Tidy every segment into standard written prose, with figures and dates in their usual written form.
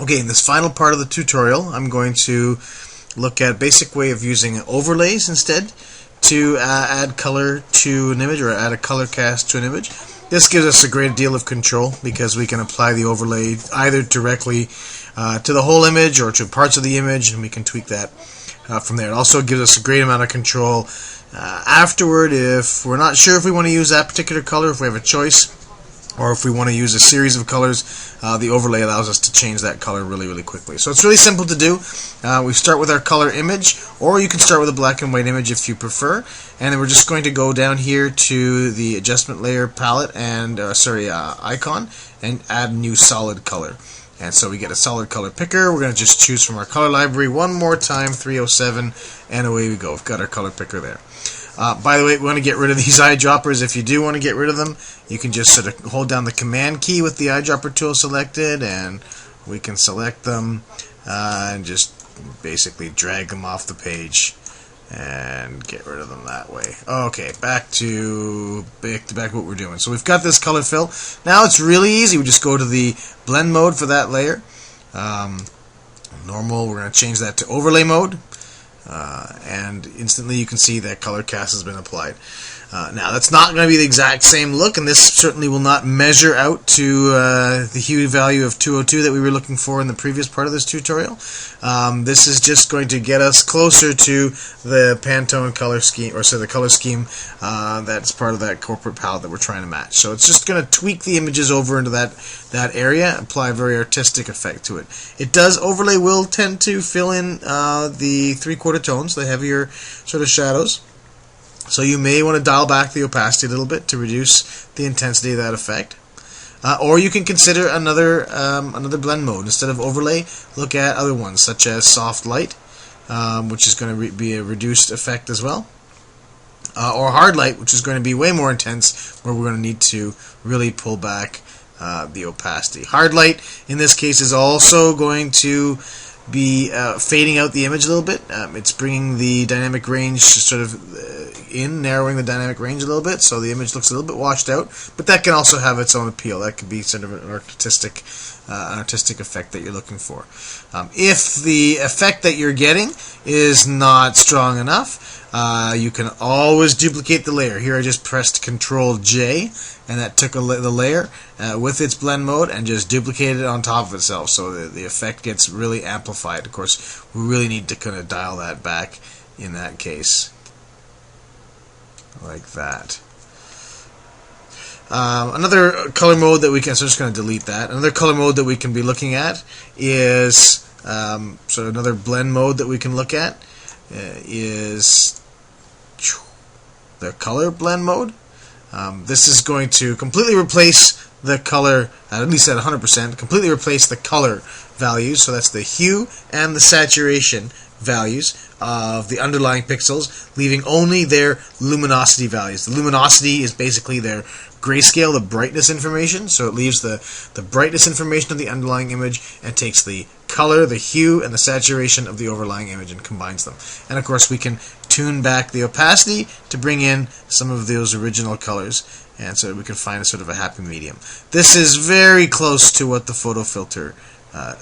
Okay, in this final part of the tutorial, I'm going to look at a basic way of using overlays instead to add color to an image, or add a color cast to an image. This gives us a great deal of control because we can apply the overlay either directly to the whole image or to parts of the image, and we can tweak that from there. It also gives us a great amount of control afterward if we're not sure if we want to use that particular color, if we have a choice, or if we want to use a series of colors. The overlay allows us to change that color really quickly. So it's really simple to do. We start with our color image, or you can start with a black and white image if you prefer, and then we're just going to go down here to the adjustment layer palette and icon and add new solid color. And so we get a solid color picker. We're going to just choose from our color library one more time, 307, and away we go. We've got our color picker there. By the way, we want to get rid of these eyedroppers. If you do want to get rid of them, you can just sort of hold down the command key with the eyedropper tool selected, and we can select them and just basically drag them off the page and get rid of them that way. Okay, back to what we're doing. So we've got this color fill. Now it's really easy. We just go to the blend mode for that layer. Normal, we're going to change that to overlay mode. And instantly you can see that color cast has been applied. Now that's not going to be the exact same look, and this certainly will not measure out to the hue value of 202 that we were looking for in the previous part of this tutorial. This is just going to get us closer to the Pantone color scheme, or the color scheme that's part of that corporate palette that we're trying to match. So it's just going to tweak the images over into that area, apply a very artistic effect to it. Overlay will tend to fill in the 3/4 tones, the heavier sort of shadows. So you may want to dial back the opacity a little bit to reduce the intensity of that effect. Or you can consider another blend mode. Instead of overlay, look at other ones such as soft light, which is going to be a reduced effect as well. Or hard light, which is going to be way more intense, where we're going to need to really pull back the opacity. Hard light in this case is also going to be fading out the image a little bit. It's bringing the dynamic range sort of narrowing the dynamic range a little bit, so the image looks a little bit washed out. But that can also have its own appeal. That could be sort of an artistic effect that you're looking for. If the effect that you're getting is not strong enough, you can always duplicate the layer. Here I just pressed Control J, and that took the layer with its blend mode and just duplicated it on top of itself, so the effect gets really amplified. Of course, we really need to kind of dial that back in that case, like that. Another color mode that we can, so I'm just going to delete that. Another color mode that we can be looking at is, so another blend mode that we can look at is the color blend mode. This is going to completely replace the color, at least at 100%, completely replace the color values. So that's the hue and the saturation values of the underlying pixels, leaving only their luminosity values. The luminosity is basically their grayscale, the brightness information, so it leaves the brightness information of the underlying image and takes the color, the hue, and the saturation of the overlying image and combines them. And of course we can tune back the opacity to bring in some of those original colors, and so we can find a sort of a happy medium. This is very close to what the photo filter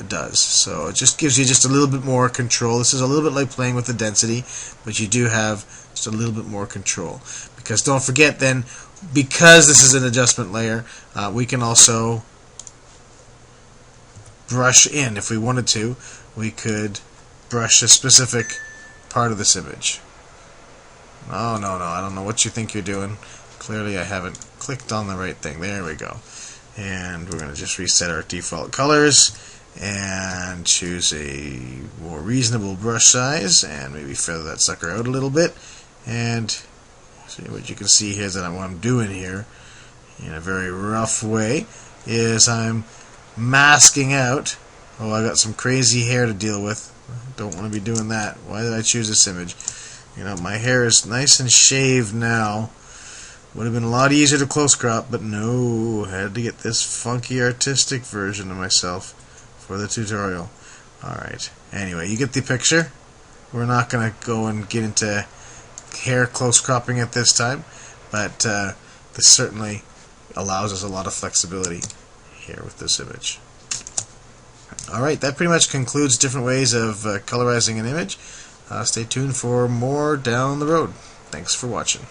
does, so it just gives you just a little bit more control. This is a little bit like playing with the density, but you do have just a little bit more control, because don't forget then, because this is an adjustment layer, we can also brush in. If we wanted to, we could brush a specific part of this image. Oh, no, I don't know what you think you're doing. Clearly I haven't clicked on the right thing. There we go. And we're going to just reset our default colors and choose a more reasonable brush size, and maybe feather that sucker out a little bit. And see, what you can see here is that what I'm doing here in a very rough way is I'm masking out. Oh, I got some crazy hair to deal with. Don't want to be doing that. Why did I choose this image? You know, my hair is nice and shaved now. Would have been a lot easier to close crop, but no, I had to get this funky artistic version of myself for the tutorial. Alright, anyway, you get the picture. We're not going to go and get into hair close cropping at this time, but this certainly allows us a lot of flexibility here with this image. Alright, that pretty much concludes different ways of colorizing an image. Stay tuned for more down the road. Thanks for watching.